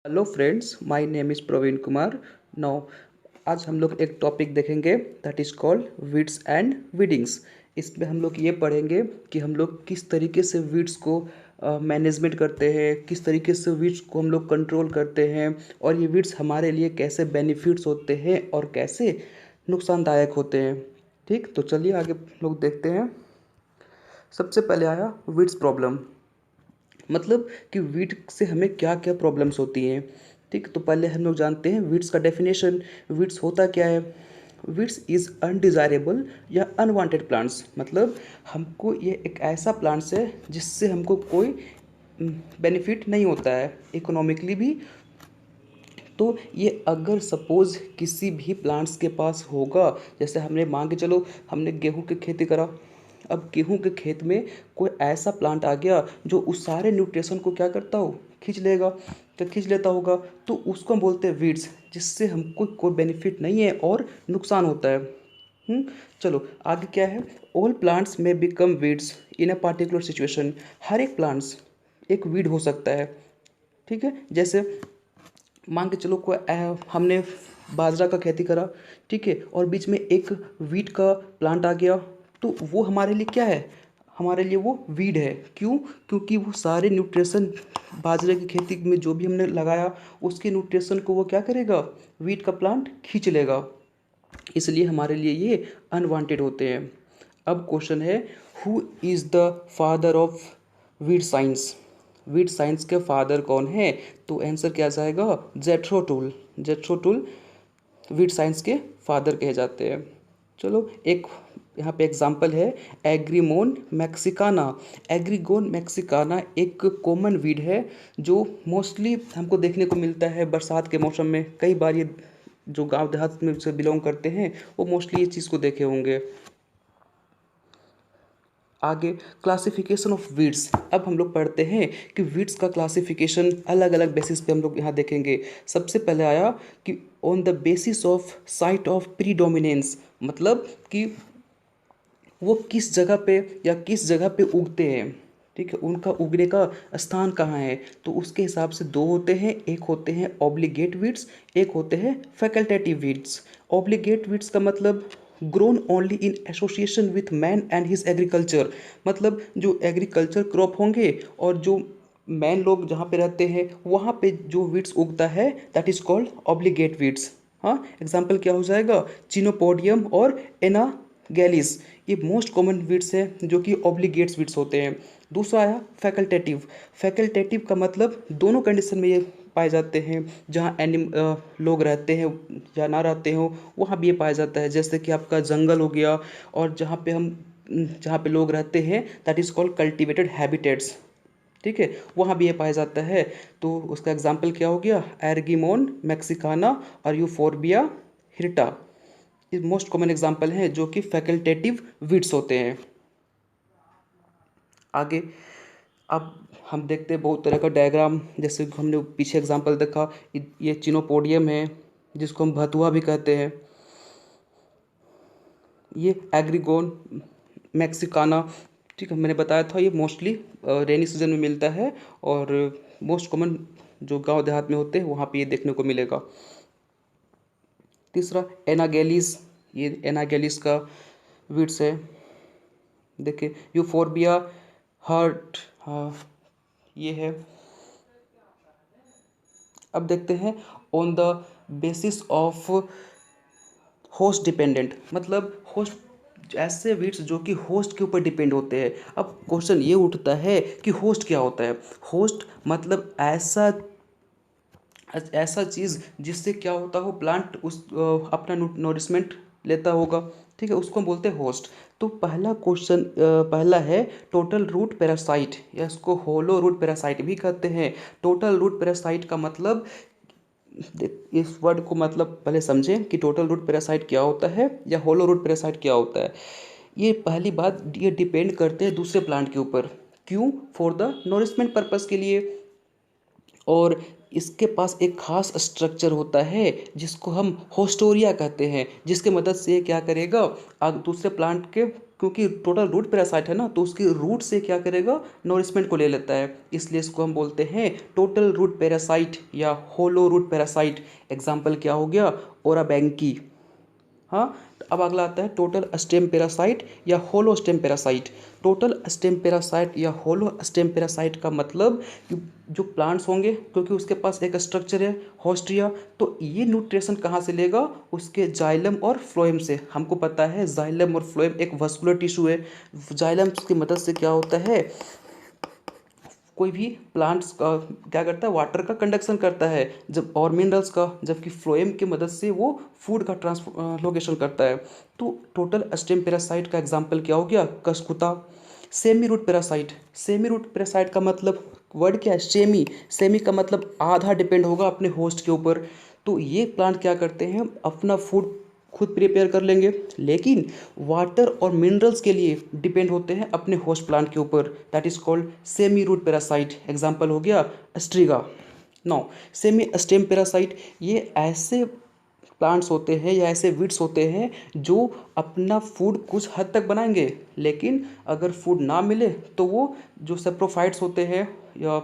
Hello friends, my name is Praveen Kumar. Now आज हम लोग एक टॉपिक देखेंगे that is called weeds and weedings. इसमें हम लोग ये पढ़ेंगे कि हम लोग किस तरीके से वीड्स को मैनेजमेंट करते हैं, किस तरीके से वीड्स को हम लोग कंट्रोल करते हैं और ये वीड्स हमारे लिए कैसे बेनिफिट्स होते हैं और कैसे नुकसानदायक होते हैं। ठीक, तो चलिए आगे लोग देखते हैं। सबसे पहले आया वीड्स प्रॉब्लम, मतलब कि वीट से हमें क्या क्या प्रॉब्लम्स होती हैं। ठीक, तो पहले हम लोग जानते हैं वीड्स का डेफिनेशन। वीड्स होता क्या है? वीड्स इज़ अनडिज़ायरेबल या अनवांटेड प्लांट्स, मतलब हमको ये एक ऐसा प्लांट्स है जिससे हमको कोई बेनिफिट नहीं होता है इकोनॉमिकली भी। तो ये अगर सपोज़ किसी भी प्लांट्स के पास होगा, जैसे हमने मान के चलो हमने गेहूं की खेती करा। अब गेहूं के खेत में कोई ऐसा प्लांट आ गया जो उस सारे न्यूट्रिशन को क्या करता हो, खींच लेगा। तो खींच लेता होगा तो उसको हम बोलते हैं वीड्स, जिससे हमको कोई बेनिफिट नहीं है और नुकसान होता है। चलो आगे क्या है। All plants may become weeds in a particular situation. हर एक प्लांट्स एक वीड हो सकता है। ठीक है, जैसे मान के चलो कोई हमने बाजरा का खेती करा, ठीक है, और बीच में एक वीट का प्लांट आ गया, तो वो हमारे लिए क्या है? हमारे लिए वो वीड है। क्यों? क्योंकि वो सारे न्यूट्रिशन बाजरे की खेती में जो भी हमने लगाया उसके न्यूट्रिशन को वो क्या करेगा, वीट का प्लांट खींच लेगा। इसलिए हमारे लिए ये अनवांटेड होते हैं। अब क्वेश्चन है, who is the father of weed science? Weed science के फादर कौन है? तो आंसर क्या जाएगा? जेथरो टूल। जेथरो टूल वीड साइंस के फादर कहे जाते हैं। चलो एक यहाँ पे एग्जांपल है, एग्रीमोन मैक्सिकाना। एग्रीगोन मैक्सिकाना एक कॉमन वीड है जो मोस्टली हमको देखने को मिलता है बरसात के मौसम में। कई बार ये जो गांव देहात में से बिलोंग करते हैं वो मोस्टली ये चीज़ को देखे होंगे। आगे क्लासिफिकेशन ऑफ वीड्स। अब हम लोग पढ़ते हैं कि वीड्स का क्लासिफिकेशन अलग अलग बेसिस पे हम लोग यहाँ देखेंगे। सबसे पहले आया कि on the basis of site of predominance, मतलब कि वो किस जगह पे या किस जगह पे उगते हैं। ठीक है, उनका उगने का स्थान कहाँ है, तो उसके हिसाब से दो होते हैं। एक होते हैं ऑब्लिगेट वीड्स, एक होते हैं फैकल्टेटिव वीड्स। ऑब्लिगेट वीड्स का मतलब grown only in association with man and his agriculture, मतलब जो एग्रीकल्चर क्रॉप होंगे और जो मैन लोग जहाँ पे रहते हैं वहाँ पे जो वीड्स उगता है that is called obligate weeds. हाँ, एग्जाम्पल क्या हो जाएगा? चिनोपोडियम और एना गैलिस, ये मोस्ट कॉमन वीड्स है जो कि ऑब्लिगेट्स वीड्स होते हैं। दूसरा आया फैकल्टेटिव। फैकल्टेटिव का मतलब दोनों कंडीशन में ये पाए जाते हैं, जहाँ लोग रहते हैं या ना रहते हो वहाँ भी ये पाया जाता है। जैसे कि आपका जंगल हो गया और जहाँ पे लोग रहते हैं that is called cultivated habitats. ठीक है, वहाँ भी ये पाया जाता है। तो उसका एग्जाम्पल क्या हो गया? एर्गिमोन मैक्सिकाना और यूफोर्बिया हिर्टा, ये मोस्ट कॉमन एग्जाम्पल हैं जो कि फैकल्टेटिव वीड्स होते हैं। आगे अब हम देखते हैं बहुत तरह का डायग्राम, जैसे कि हमने पीछे एग्जांपल देखा, ये चिनोपोडियम है जिसको हम भतुआ भी कहते हैं। ये एग्रीगोन मैक्सिकाना, ठीक है, मैंने बताया था ये मोस्टली रेनी सीजन में मिलता है और मोस्ट कॉमन जो गांव देहात में होते हैं वहाँ पे ये देखने को मिलेगा। तीसरा एनागेलिस, ये एनागेलिस का वीड्स है। देखिए यूफोर्बिया हर्ट, हाँ ये है। अब देखते हैं on the basis of host dependent, मतलब होस्ट, ऐसे वीड्स जो कि होस्ट के ऊपर डिपेंड होते हैं। अब क्वेश्चन ये उठता है कि होस्ट क्या होता है? होस्ट मतलब ऐसा ऐसा चीज़ जिससे क्या होता हो, प्लांट उस अपना नोरिशमेंट लेता होगा। ठीक है, उसको हम बोलते हैं होस्ट। तो पहला क्वेश्चन पहला है टोटल रूट पैरासाइट, या इसको होलो रूट पैरासाइट भी कहते हैं। टोटल रूट पैरासाइट का मतलब, इस वर्ड को मतलब पहले समझें कि टोटल रूट पैरासाइट क्या होता है या होलो रूट पैरासाइट क्या होता है। ये पहली बात, ये डिपेंड करते हैं दूसरे प्लांट के ऊपर। क्यों? फॉर द नोरिशमेंट पर्पस के लिए। और इसके पास एक खास स्ट्रक्चर होता है जिसको हम होस्टोरिया कहते हैं, जिसके मदद से ये क्या करेगा, दूसरे प्लांट के क्योंकि टोटल रूट पैरासाइट है ना, तो उसकी रूट से क्या करेगा, नॉरिशमेंट को ले लेता है, इसलिए इसको हम बोलते हैं टोटल रूट पैरासाइट या होलो रूट पैरासाइट। एग्जाम्पल क्या हो गया, ओराबैंकी। हाँ, तो अब अगला आता है टोटल स्टेम पैरासाइट या holo stem parasite. Total stem parasite या होलो स्टेम पैरासाइट का मतलब कि जो प्लांट्स होंगे, क्योंकि उसके पास एक स्ट्रक्चर है होस्टिया, तो ये न्यूट्रिशन कहाँ से लेगा, उसके जाइलम और फ्लोएम से। हमको पता है जाइलम और फ्लोएम एक वस्कुलर टिश्यू है। जाइलम की मदद से क्या होता है, कोई भी प्लांट्स का क्या करता है, वाटर का कंडक्शन करता है, जब और मिनरल्स का, जबकि फ्लोएम की मदद से वो फूड का ट्रांसलोकेशन करता है। तो टोटल स्टेम पैरासाइट का एग्जांपल क्या हो गया, Cuscuta. Semi root parasite, semi root parasite का मतलब वर्ड क्या है, सेमी। सेमी का मतलब आधा डिपेंड होगा अपने होस्ट के ऊपर। तो ये प्लांट क्या करते हैं, अपना फूड खुद प्रिपेयर कर लेंगे, लेकिन वाटर और मिनरल्स के लिए डिपेंड होते हैं अपने होस्ट प्लांट के ऊपर। That is called semi root parasite. Example हो गया Striga. Now semi stem parasite, ये ऐसे प्लांट्स होते हैं या ऐसे वीड्स होते हैं जो अपना फूड कुछ हद तक बनाएंगे, लेकिन अगर फूड ना मिले तो वो जो सेप्रोफाइट्स होते हैं या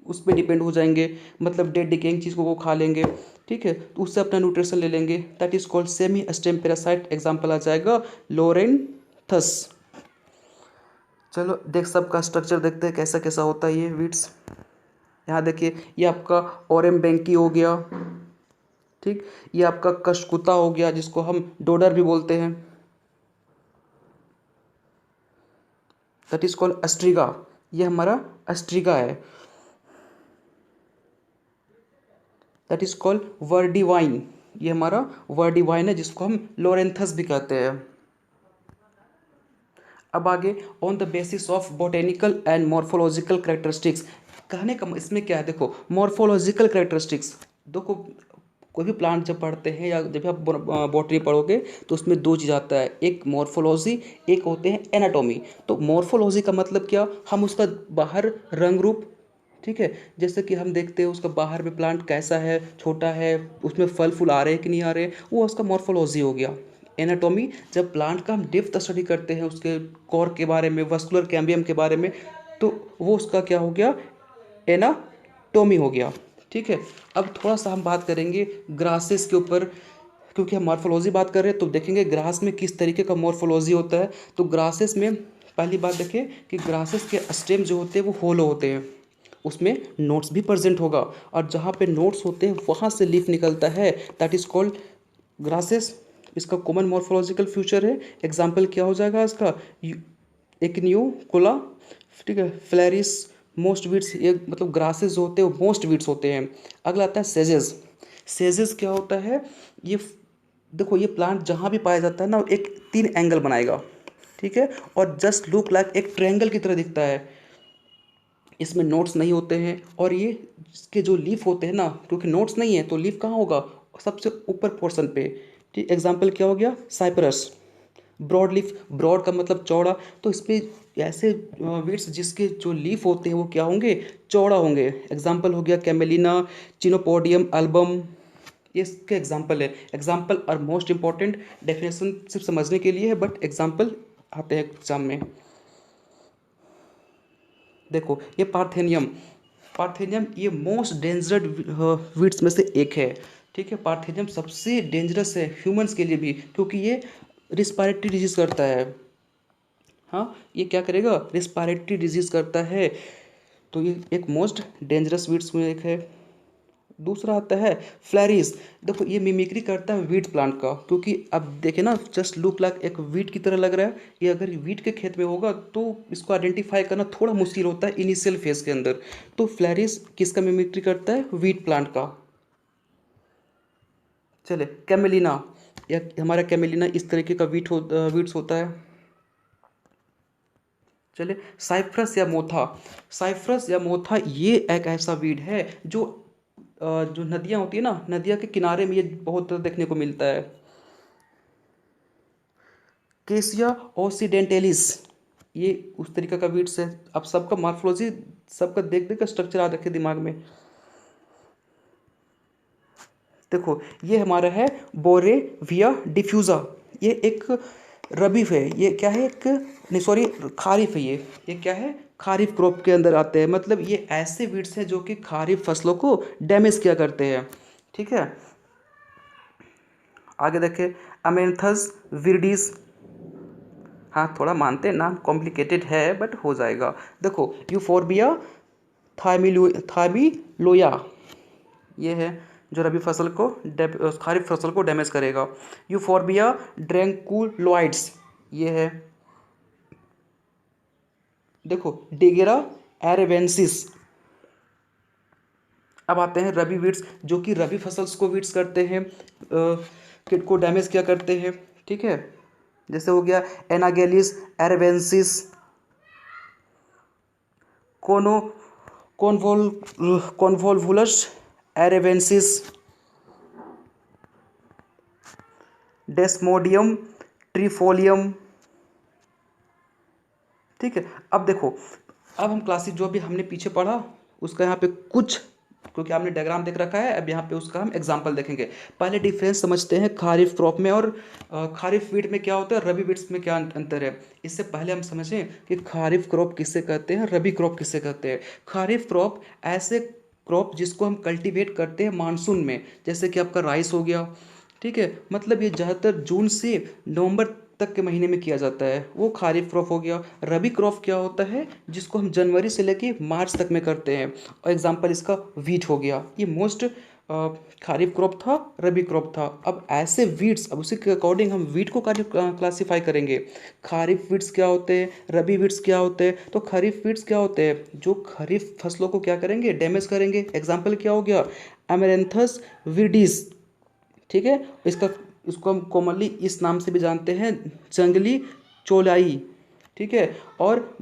उस पर डिपेंड हो जाएंगे, मतलब डेड डिकेइंग चीज़ को वो खा लेंगे, ठीक है, तो उससे अपना न्यूट्रिशन ले लेंगे। That is called semi stem parasite. Example आ जाएगा लोरेंथस। चलो देख सबका स्ट्रक्चर देखते हैं कैसा कैसा होता है ये वीड्स। यहाँ देखिए, ये आपका ओरेम बैंकी हो गया, ठीक, ये आपका कशकुता हो गया जिसको हम डोडर भी बोलते हैं। दैट इज कॉल्ड अस्ट्रिगा, ये हमारा अस्ट्रिगा है। दैट इज कॉल्ड वर्डिवाइन, ये हमारा वर्डिवाइन है जिसको हम लोरेंथस भी कहते हैं। अब आगे, on the basis of botanical and morphological characteristics. कहने का इसमें क्या है, देखो मॉर्फोलॉजिकल करेक्टरिस्टिक्स, देखो कोई भी प्लांट जब पढ़ते हैं या जब भी आप बॉटनी पढ़ोगे तो उसमें दो चीज़ आता है, एक मॉर्फोलॉजी, एक होते हैं एनाटॉमी। तो मॉर्फोलॉजी का मतलब क्या, हम उसका बाहर रंग रूप, ठीक है, जैसे कि हम देखते हैं उसका बाहर में प्लांट कैसा है, छोटा है, उसमें फल फूल आ रहे हैं कि नहीं आ रहे, वो उसका मॉर्फोलॉजी हो गया। एनाटॉमी, जब प्लांट का हम डेप्थ स्टडी करते हैं उसके कोर के बारे में, वस्कुलर कैम्बियम के बारे में, तो वो उसका क्या हो गया, एनाटॉमी हो गया, ठीक है। अब थोड़ा सा हम बात करेंगे ग्रासेस के ऊपर, क्योंकि हम मॉर्फोलॉजी बात कर रहे हैं तो देखेंगे ग्रास में किस तरीके का मॉर्फोलॉजी होता है। तो ग्रासेस में पहली बात देखें कि ग्रासेस के स्टेम जो होते हैं वो होलो होते हैं, उसमें नोट्स भी प्रेजेंट होगा, और जहाँ पे नोट्स होते हैं वहाँ से लीफ निकलता है। That is called grasses. इसका कॉमन मॉर्फोलॉजिकल फ्यूचर है। एग्जाम्पल क्या हो जाएगा इसका, एक्नियोकुला, ठीक है, फ्लैरिस, मोस्ट वीड्स, ये मतलब ग्रासेस जो होते हैं वो मोस्ट वीड्स होते हैं। अगला आता है सेजेस। सेजेस क्या होता है, ये देखो ये प्लांट जहाँ भी पाया जाता है ना, एक तीन एंगल बनाएगा, ठीक है, और जस्ट लुक लाइक एक ट्रायंगल की तरह दिखता है। इसमें नोट्स नहीं होते हैं, और ये इसके जो लीफ होते हैं ना, क्योंकि नोट्स नहीं है तो लीफ कहाँ होगा, सबसे ऊपर पोर्शन पे, ठीक। एग्जाम्पल क्या हो गया, साइप्रस। ब्रॉड लीफ, ब्रॉड का मतलब चौड़ा, तो इस पे ऐसे वीड्स जिसके जो लीफ होते हैं वो क्या होंगे, चौड़ा होंगे। एग्जाम्पल हो गया कैमेलिना, चिनोपोडियम एल्बम, ये इसके एग्जाम्पल है। एग्जाम्पल और मोस्ट इंपॉर्टेंट, डेफिनेशन सिर्फ समझने के लिए है बट एग्जाम्पल आते हैं एग्जाम में। देखो ये पार्थेनियम, पार्थेनियम ये मोस्ट डेंजरस वीड्स में से एक है, ठीक है। पार्थेनियम सबसे डेंजरस है ह्यूमंस के लिए भी, क्योंकि ये रिस्पायरेटरी डिजीज करता है। हाँ, ये क्या करेगा, रिस्पायरेटरी डिजीज करता है, तो ये एक मोस्ट डेंजरस वीड्स में एक है। दूसरा आता है फ्लैरिस। देखो ये मिमिक्री करता है वीट प्लांट का, क्योंकि अब देखे ना, जस्ट लुक लाइक एक वीट की तरह लग रहा है। ये अगर वीट के खेत में होगा तो इसको आइडेंटिफाई करना थोड़ा मुश्किल होता है इनिशियल फेज के अंदर। तो फ्लैरिस किसका मिमिक्री करता है, वीट प्लांट का। चले कैमेलिना, या हमारा कैमेलिना इस तरीके का वीट्स होता है। चले साइप्रस या मोथा, साइप्रस या मोथा ये एक ऐसा वीड है जो जो नदियाँ होती है ना, नदियाँ के किनारे में ये बहुत देखने को मिलता है। केसिया ओसिडेंटेलिस, ये उस तरीके का वीड्स है। अब सबका मॉर्फोलॉजी, सबका देख देख का स्ट्रक्चर याद रखे दिमाग में। देखो ये हमारा है बोरेविया डिफ्यूजा, ये एक रबी है, ये क्या है, एक नहीं सॉरी खारिफ है, ये क्या है, खारिफ क्रॉप के अंदर आते हैं। मतलब ये ऐसे वीड्स हैं जो कि खारिफ फसलों को डैमेज किया करते हैं। ठीक है, आगे देखें, अमेंथस विर्डीज। हाँ थोड़ा मानते हैं, नाम कॉम्प्लिकेटेड है बट हो जाएगा। देखो, यूफोर्बिया थामिलोया, ये है जो रबी फसल को खारिफ फसल को डैमेज करेगा। यूफोर्बिया ड्रैंकुलॉइड्स, ये है। देखो, डिगेरा एरेवेंसिस। अब आते हैं रबी वीड्स, जो कि रबी फसल्स को वीड्स करते हैं, किट को डैमेज क्या करते हैं। ठीक है, जैसे हो गया एनागेलिस एरेवेंसिस, कोनो कॉन्वोल कॉन्वोल्वुलस एरेवेंसिस, डेस्मोडियम ट्रिफोलियम। ठीक है, अब देखो, अब हम क्लासिक जो भी हमने पीछे पढ़ा उसका यहाँ पे कुछ, क्योंकि आपने डायग्राम देख रखा है, अब यहाँ पे उसका हम एग्जांपल देखेंगे। पहले डिफरेंस समझते हैं खारिफ क्रॉप में और खारिफ वीट में क्या होता है, रबी वीट्स में क्या अंतर है। इससे पहले हम समझें कि खारिफ क्रॉप किससे कहते हैं, रबी क्रॉप किससे कहते हैं। खारिफ क्रॉप ऐसे क्रॉप जिसको हम कल्टीवेट करते हैं मानसून में, जैसे कि आपका राइस हो गया। ठीक है, मतलब ये ज़्यादातर जून से नवंबर तक के महीने में किया जाता है, वो खारिफ क्रॉप हो गया। रबी क्रॉप क्या होता है, जिसको हम जनवरी से लेके मार्च तक में करते हैं, और एग्जांपल इसका वीट हो गया। ये मोस्ट खारिफ क्रॉप था, रबी क्रॉप था। अब ऐसे वीट्स, अब उसी के अकॉर्डिंग हम वीट को क्लासीफाई करेंगे। खारिफ वीट्स क्या होते हैं, रबी वीट्स क्या होते हैं। तो खरीफ वीट्स क्या होते हैं, जो खरीफ फसलों को क्या करेंगे, डैमेज करेंगे। एग्जाम्पल क्या हो गया, अमेरेंथस विर्डीज। ठीक है, इसको हम कॉमनली इस नाम से भी जानते हैं, जंगली चौलाई। ठीक है, और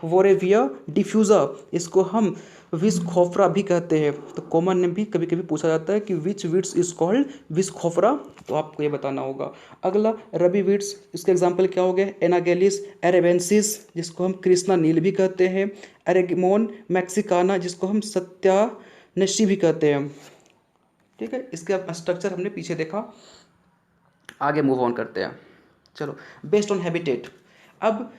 वोरेविया डिफ्यूज़ा, इसको हम विष खोफरा भी कहते हैं। तो कॉमन नेम भी कभी कभी पूछा जाता है कि विच वीड्स इज कॉल्ड विष खोफरा, तो आपको ये बताना होगा। अगला रबी वीड्स, इसके एग्जांपल क्या हो गए, एनागेलिस एरेवेंसिस, जिसको हम कृष्णा नील भी कहते हैं। एरेगमोन मैक्सिकाना, जिसको हम सत्यानशी भी कहते हैं। ठीक है, इसका स्ट्रक्चर हमने पीछे देखा। आगे मूव ऑन करते हैं, चलो। बेस्ड ऑन हैबिटेट, अब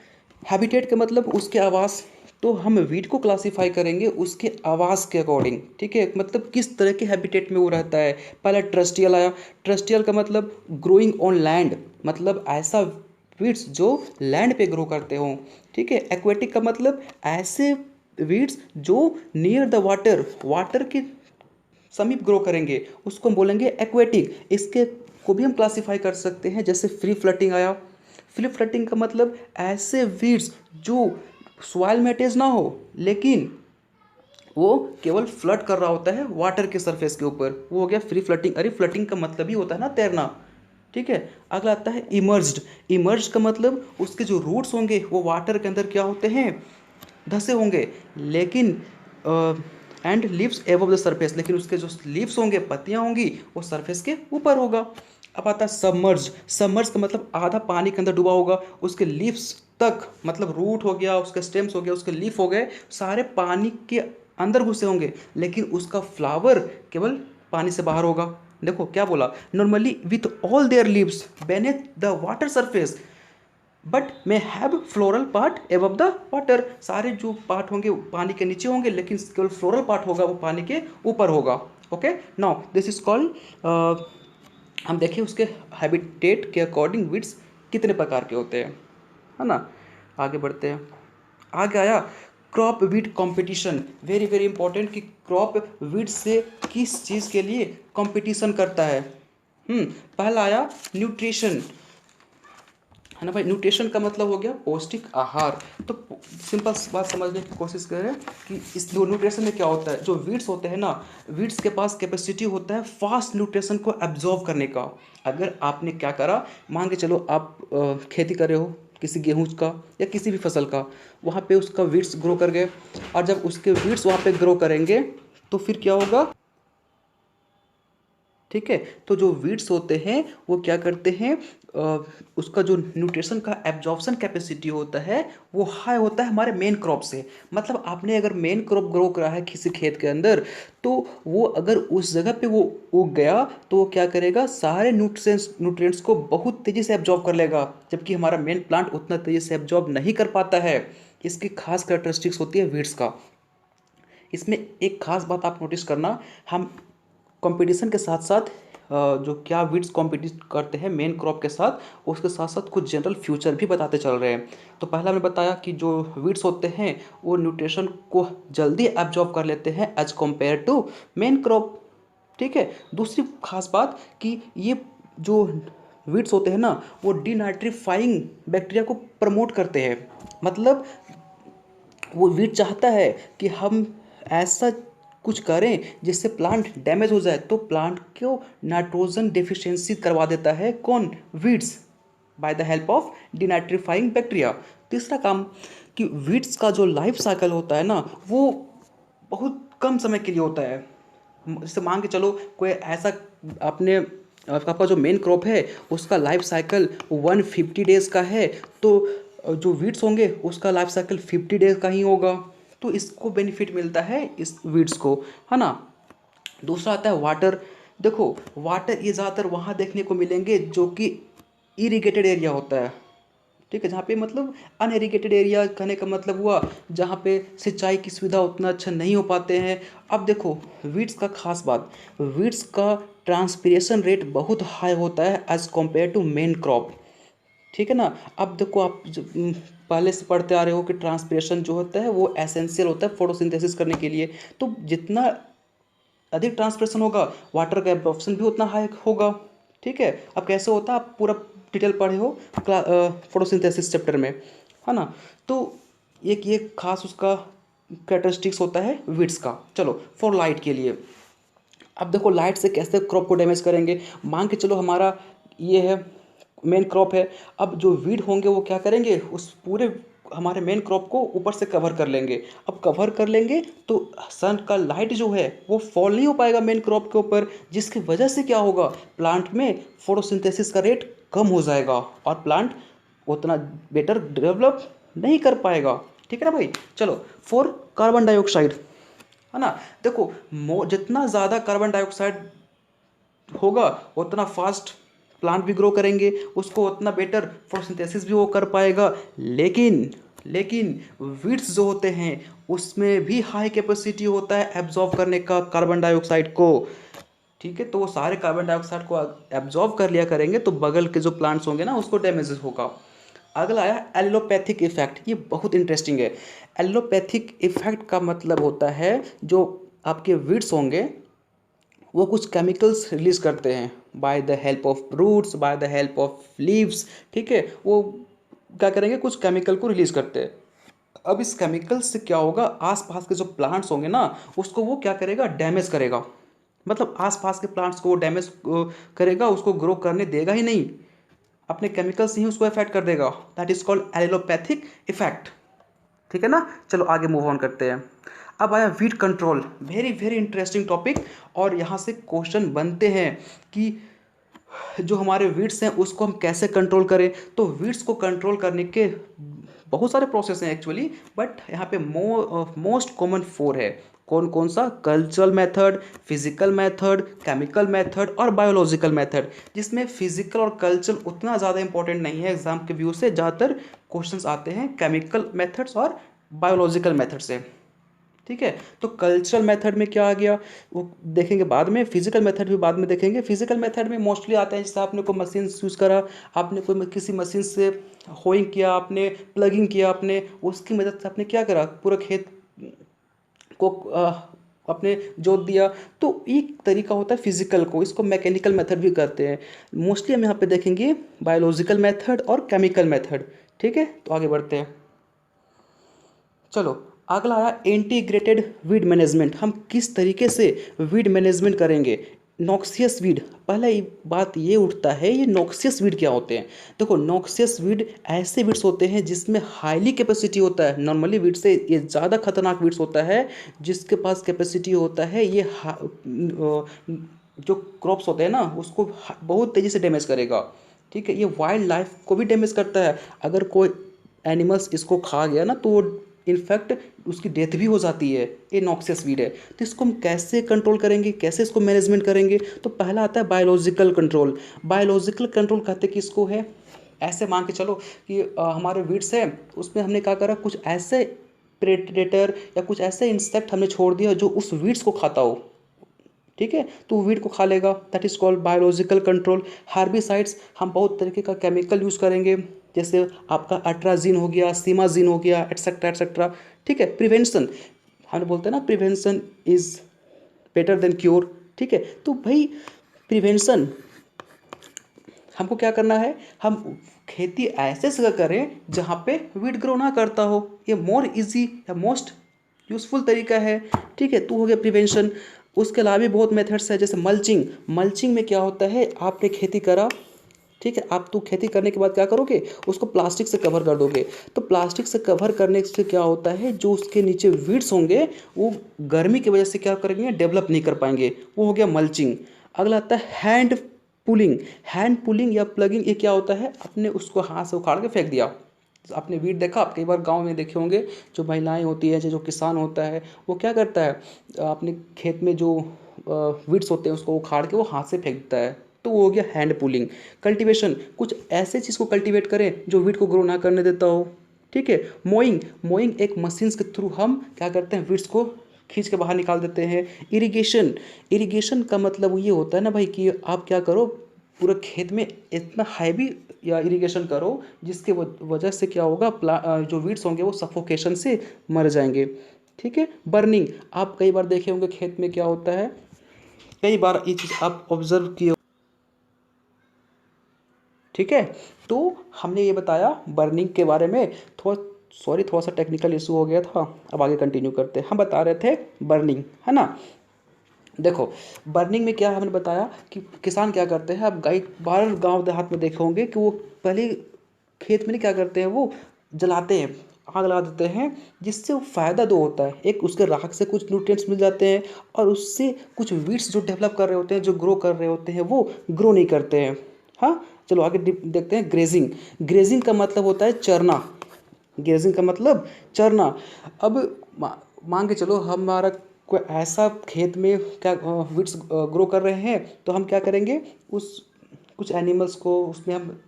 हैबिटेट का मतलब उसके आवास, तो हम वीट को क्लासीफाई करेंगे उसके आवास के अकॉर्डिंग। ठीक है, मतलब किस तरह के हैबिटेट में वो रहता है। पहला ट्रस्टियल आया, ट्रस्टियल का मतलब ग्रोइंग ऑन लैंड, मतलब ऐसा वीड्स जो लैंड पे ग्रो करते हों। ठीक है, एक्वेटिक का मतलब ऐसे वीड्स जो नियर द वाटर, वाटर के समीप ग्रो करेंगे, उसको हम बोलेंगे एक्वेटिक। इसके को भी हम क्लासीफाई कर सकते हैं, जैसे फ्री फ्लटिंग आया। फ्री फ्लटिंग का मतलब ऐसे वीड्स जो सॉइल में अटैच ना हो, लेकिन वो केवल फ्लट कर रहा होता है वाटर के सरफेस के ऊपर, वो हो गया फ्री फ्लटिंग। अरे फ्लटिंग का मतलब ही होता है ना तैरना। ठीक है, अगला आता है इमर्ज्ड। इमर्ज्ड का मतलब उसके जो रूट्स होंगे वो वाटर के अंदर क्या होते हैं, धसे होंगे, लेकिन and leaves above the surface, लेकिन उसके जो लीव्स होंगे, पत्तियां होंगी, वो सरफेस के ऊपर होगा। अब आता है सबमर्ज। सबमर्ज का मतलब आधा पानी के अंदर डूबा होगा, उसके लीव्स तक, मतलब रूट हो गया, उसके स्टेम्स हो गया, उसके लीफ हो गए, सारे पानी के अंदर घुसे होंगे, लेकिन उसका फ्लावर केवल पानी से बाहर होगा। देखो क्या बोला, normally with all there leaves beneath the water surface but may have floral part above the water. सारे जो पार्ट होंगे पानी के नीचे होंगे, लेकिन केवल फ्लोरल पार्ट होगा वो पानी के ऊपर होगा। Okay, now this is called, हम देखें उसके हैबिटेट के अकॉर्डिंग वीड्स कितने प्रकार के होते हैं, है ना। आगे बढ़ते हैं, आगे आया crop weed competition. Very very important कि क्रॉप वीड से किस चीज़ के लिए कंपटीशन करता है। पहला आया न्यूट्रिशन, है ना भाई। न्यूट्रिशन का मतलब हो गया पौष्टिक आहार। तो सिंपल बात समझने की कोशिश करें कि इस न्यूट्रिशन में क्या होता है। जो वीड्स होते हैं ना, वीड्स के पास कैपेसिटी होता है फास्ट न्यूट्रिशन को एब्जॉर्व करने का। अगर आपने क्या करा, मान के चलो आप खेती कर रहे हो किसी गेहूँ का या किसी भी फसल का, वहाँ पे उसका वीड्स ग्रो कर गए, और जब उसके वीड्स वहाँ पे ग्रो करेंगे तो फिर क्या होगा, ठीक है। तो जो वीड्स होते हैं वो क्या करते हैं, उसका जो न्यूट्रिशन का एब्जॉर्प्शन कैपेसिटी होता है वो हाई होता है हमारे मेन क्रॉप से। मतलब आपने अगर मेन क्रॉप ग्रो करा है किसी खेत के अंदर, तो वो अगर उस जगह पे वो उग गया तो वो क्या करेगा, सारे न्यूट्रिएंट्स को बहुत तेज़ी से एब्जॉर्ब कर लेगा, जबकि हमारा मेन प्लांट उतना तेज़ी से एब्जॉर्ब नहीं कर पाता है। इसकी खास कैरेक्टरिस्टिक्स होती है वीड्स का। इसमें एक खास बात आप नोटिस करना, हम कंपटीशन के साथ साथ जो क्या वीड्स कॉम्पिटिट करते हैं मेन क्रॉप के साथ, उसके साथ साथ कुछ जनरल फ्यूचर भी बताते चल रहे हैं। तो पहला मैं बताया कि जो वीड्स होते हैं वो न्यूट्रिशन को जल्दी एब्जॉर्ब कर लेते हैं as compare to main crop. ठीक है। दूसरी खास बात कि ये जो वीड्स होते हैं ना वो डीनाइट्रीफाइंग बैक्टीरिया को प्रमोट करते हैं। मतलब वो वीड चाहता है कि हम ऐसा कुछ करें जिससे प्लांट डैमेज हो जाए, तो प्लांट को नाइट्रोजन डेफिशिएंसी करवा देता है कौन, weeds, by the help of denitrifying bacteria. तीसरा काम कि वीड्स का जो लाइफ साइकिल होता है ना वो बहुत कम समय के लिए होता है। जैसे मान के चलो कोई ऐसा आपने आपका जो मेन क्रॉप है उसका लाइफ साइकिल 150 डेज़ का है, तो जो वीड्स होंगे उसका लाइफ साइकिल 50 डेज़ का ही होगा। तो इसको बेनिफिट मिलता है इस वीड्स को, है ना। दूसरा आता है वाटर। देखो वाटर ये ज़्यादातर वहाँ देखने को मिलेंगे जो कि इरिगेटेड एरिया होता है। ठीक है। जहाँ पे मतलब अनइरिगेटेड एरिया कहने का मतलब हुआ जहाँ पे सिंचाई की सुविधा उतना अच्छा नहीं हो पाते हैं। अब देखो वीड्स का खास बात, वीड्स का ट्रांसपिरेशन रेट बहुत हाई होता है as compare to main crop. ठीक है ना। अब देखो आप पहले से पढ़ते आ रहे हो कि ट्रांसपिरेशन जो होता है वो एसेंशियल होता है फोटोसिंथेसिस करने के लिए। तो जितना अधिक ट्रांसपिरेशन होगा वाटर का एब्जॉर्प्शन भी उतना हाई होगा। ठीक है। अब कैसे होता है आप पूरा डिटेल पढ़े हो फोटोसिंथेसिस चैप्टर में, है ना। तो एक ये खास उसका कैरेक्टरिस्टिक्स होता है वीड्स का। चलो फॉर लाइट के लिए, अब देखो लाइट से कैसे क्रॉप को डैमेज करेंगे। मान के चलो हमारा ये है मेन क्रॉप है, अब जो वीड होंगे वो क्या करेंगे उस पूरे हमारे मेन क्रॉप को ऊपर से कवर कर लेंगे। अब कवर कर लेंगे तो सन का लाइट जो है वो फॉल नहीं हो पाएगा मेन क्रॉप के ऊपर, जिसकी वजह से क्या होगा, प्लांट में फोटोसिंथेसिस का रेट कम हो जाएगा और प्लांट उतना बेटर डेवलप नहीं कर पाएगा। ठीक है ना भाई। चलो फॉर कार्बन डाइऑक्साइड, है ना। देखो जितना ज़्यादा कार्बन डाइऑक्साइड होगा उतना फास्ट प्लांट भी ग्रो करेंगे, उसको उतना बेटर फोटोसिंथेसिस भी वो कर पाएगा। लेकिन लेकिन वीड्स जो होते हैं उसमें भी हाई कैपेसिटी होता है एब्जॉर्ब करने का कार्बन डाइऑक्साइड को। ठीक है। तो वो सारे कार्बन डाइऑक्साइड को एब्जॉर्ब कर लिया करेंगे तो बगल के जो प्लांट्स होंगे ना उसको डैमेज होगा। अगला आया एलोपैथिक इफेक्ट। ये बहुत इंटरेस्टिंग है। एलोपैथिक इफेक्ट का मतलब होता है जो आपके वीड्स होंगे वो कुछ केमिकल्स रिलीज करते हैं by the help of roots, by the help of leaves. ठीक है। वो क्या करेंगे, कुछ केमिकल को रिलीज करते हैं। अब इस केमिकल से क्या होगा, आसपास के जो प्लांट्स होंगे ना उसको वो क्या करेगा, डैमेज करेगा। मतलब आसपास के प्लांट्स को वो डैमेज करेगा, उसको ग्रो करने देगा ही नहीं, अपने केमिकल्स ही उसको इफेक्ट कर देगा। That is called allopathic effect. ठीक है ना। चलो आगे मूव ऑन करते हैं। अब आया wheat control, very very interesting topic. और यहाँ से क्वेश्चन बनते हैं कि जो हमारे वीड्स हैं उसको हम कैसे कंट्रोल करें। तो वीड्स को कंट्रोल करने के बहुत सारे प्रोसेस हैं एक्चुअली, बट यहाँ पे मोस्ट कॉमन 4 है। कौन कौन सा, cultural method, physical method, chemical method और बायोलॉजिकल मेथड। जिसमें फिजिकल और कल्चरल उतना ज़्यादा इंपॉर्टेंट नहीं है एग्जाम के व्यू से, ज़्यादातर क्वेश्चंस आते हैं केमिकल मेथड्स और बायोलॉजिकल मेथड से। ठीक है। तो कल्चरल मेथड में क्या आ गया वो देखेंगे बाद में, फिजिकल मेथड भी बाद में देखेंगे। फिजिकल मेथड में मोस्टली आता है जैसे आपने कोई मशीन यूज़ करा, आपने कोई किसी मशीन से होइंग किया, आपने प्लगिंग किया, आपने उसकी मदद से आपने क्या करा, पूरा खेत को अपने जोत दिया। तो एक तरीका होता है फिजिकल को, इसको मैकेनिकल मेथड भी कहते हैं। मोस्टली हम यहाँ पे देखेंगे बायोलॉजिकल मेथड और केमिकल मेथड। ठीक है। तो आगे बढ़ते हैं। चलो अगला आया इंटीग्रेटेड वीड मैनेजमेंट। हम किस तरीके से वीड मैनेजमेंट करेंगे। नॉक्सियस वीड, पहला बात ये उठता है ये नॉक्सियस वीड क्या होते हैं। देखो नॉक्सियस वीड ऐसे वीड्स होते हैं जिसमें हाईली कैपेसिटी होता है, नॉर्मली वीड से ये ज़्यादा खतरनाक वीड्स होता है जिसके पास कैपेसिटी होता है ये जो क्रॉप्स होते हैं ना उसको बहुत तेज़ी से डैमेज करेगा। ठीक है, ये वाइल्ड लाइफ को भी डैमेज करता है। अगर कोई एनिमल्स इसको खा गया ना तो इनफैक्ट उसकी डेथ भी हो जाती है। ये नॉक्सियस वीड है। तो इसको हम कैसे कंट्रोल करेंगे, कैसे इसको मैनेजमेंट करेंगे? तो पहला आता है बायोलॉजिकल कंट्रोल। बायोलॉजिकल कंट्रोल कहते हैं कि इसको है, ऐसे मान के चलो कि हमारे वीड्स है, उसमें हमने क्या करा, कुछ ऐसे प्रेडेटर या कुछ ऐसे इंसेक्ट हमने छोड़ दिया जो उस वीड्स को खाता हो। ठीक है, तो वीड को खा लेगा, that is called biological control. Herbicides हम बहुत तरीके का केमिकल यूज़ करेंगे, जैसे आपका अट्राजीन हो गया, सीमाजीन हो गया, एट्सेट्रा एट्सेट्रा। ठीक है, प्रिवेंशन, हम बोलते हैं ना prevention is better than cure. ठीक है, तो भाई प्रिवेंशन हमको क्या करना है, हम खेती ऐसे जगह करें जहाँ पे वीड ग्रो ना करता हो। ये मोर इजी या मोस्ट यूज़फुल तरीका है। ठीक है, तो हो गया प्रिवेंशन। उसके अलावा भी बहुत मेथड्स है, जैसे मल्चिंग। मल्चिंग में क्या होता है, आपने खेती करा, ठीक है, आप तो खेती करने के बाद क्या करोगे, उसको प्लास्टिक से कवर कर दोगे। तो प्लास्टिक से कवर करने से क्या होता है, जो उसके नीचे वीड्स होंगे वो गर्मी की वजह से क्या करेंगे, डेवलप नहीं कर पाएंगे। वो हो गया मल्चिंग। अगला आता है हैंड पुलिंग। हैंड पुलिंग या प्लगिंग, ये क्या होता है, अपने उसको हाथ से उखाड़ के फेंक दिया। आपने वीड देखा, आप कई बार गांव में देखे होंगे, जो महिलाएं होती है, जो किसान होता है, वो क्या करता है, अपने खेत में जो वीड्स होते हैं उसको उखाड़ के वो हाथ से फेंक देता है। तो वो हो गया हैंड पुलिंग। कल्टीवेशन, कुछ ऐसे चीज़ को कल्टीवेट करें जो वीड को ग्रो ना करने देता हो। ठीक है, मोइंग, मोइंग एक मशीन के थ्रू हम क्या करते हैं, वीड्स को खींच के बाहर निकाल देते हैं। इरिगेशन, इरिगेशन का मतलब ये होता है ना भाई कि आप क्या करो, पूरे खेत में इतना हैवी या इरिगेशन करो जिसके वजह से क्या होगा, जो वीड्स होंगे वो सफोकेशन से मर जाएंगे। ठीक है, बर्निंग, आप कई बार देखे होंगे खेत में क्या होता है, कई बार ये चीज़ आप ऑब्जर्व किए। ठीक है, तो हमने ये बताया बर्निंग के बारे में। थोड़ा सॉरी, थोड़ा सा टेक्निकल इशू हो गया था, अब आगे कंटिन्यू करते हैं। हम बता रहे थे बर्निंग, है ना। देखो, बर्निंग में क्या हमने बताया कि किसान क्या करते हैं, अब कई बार गांव देहात में देखे होंगे कि वो पहले खेत में नहीं क्या करते हैं, वो जलाते हैं, आग लगा देते हैं, जिससे वो फ़ायदा दो होता है। एक, उसके राख से कुछ न्यूट्रिएंट्स मिल जाते हैं, और उससे कुछ वीड्स जो डेवलप कर रहे होते हैं, जो ग्रो कर रहे होते हैं, वो ग्रो नहीं करते हैं। हाँ, चलो आगे देखते हैं ग्रेजिंग। ग्रेजिंग का मतलब होता है चरना। ग्रेजिंग का मतलब चरना। अब मान के चलो हमारा कोई ऐसा खेत में क्या वीड्स ग्रो कर रहे हैं, तो हम क्या करेंगे, उस कुछ एनिमल्स को उसमें हम